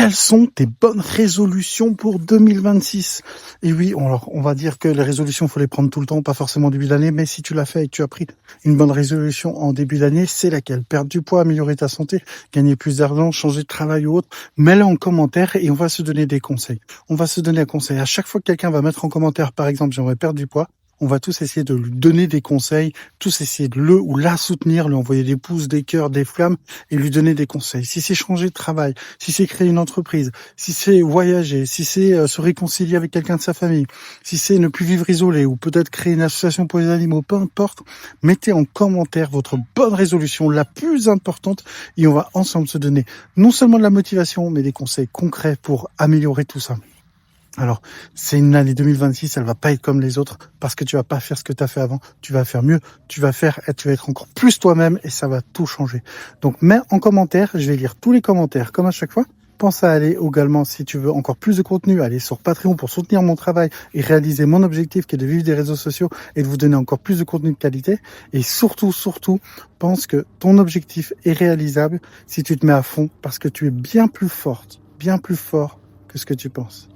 Quelles sont tes bonnes résolutions pour 2026? Et oui, alors, on va dire que les résolutions, faut les prendre tout le temps, pas forcément au début d'année, mais si tu l'as fait et que tu as pris une bonne résolution en début d'année, c'est laquelle? Perdre du poids, améliorer ta santé, gagner plus d'argent, changer de travail ou autre. Mets-le en commentaire et on va se donner des conseils. On va se donner un conseil. À chaque fois que quelqu'un va mettre en commentaire, par exemple, j'aimerais perdre du poids, on va tous essayer de lui donner des conseils, tous essayer de le ou la soutenir, lui envoyer des pouces, des cœurs, des flammes et lui donner des conseils. Si c'est changer de travail, si c'est créer une entreprise, si c'est voyager, si c'est se réconcilier avec quelqu'un de sa famille, si c'est ne plus vivre isolé ou peut-être créer une association pour les animaux, peu importe, mettez en commentaire votre bonne résolution la plus importante et on va ensemble se donner non seulement de la motivation, mais des conseils concrets pour améliorer tout ça. Alors, c'est une année 2026, elle va pas être comme les autres parce que tu vas pas faire ce que tu as fait avant, tu vas faire mieux, tu vas être encore plus toi-même et ça va tout changer. Donc, mets en commentaire, je vais lire tous les commentaires comme à chaque fois. Pense à aller également, si tu veux encore plus de contenu, aller sur Patreon pour soutenir mon travail et réaliser mon objectif qui est de vivre des réseaux sociaux et de vous donner encore plus de contenu de qualité. Et surtout, pense que ton objectif est réalisable si tu te mets à fond parce que tu es bien plus forte, bien plus fort que ce que tu penses.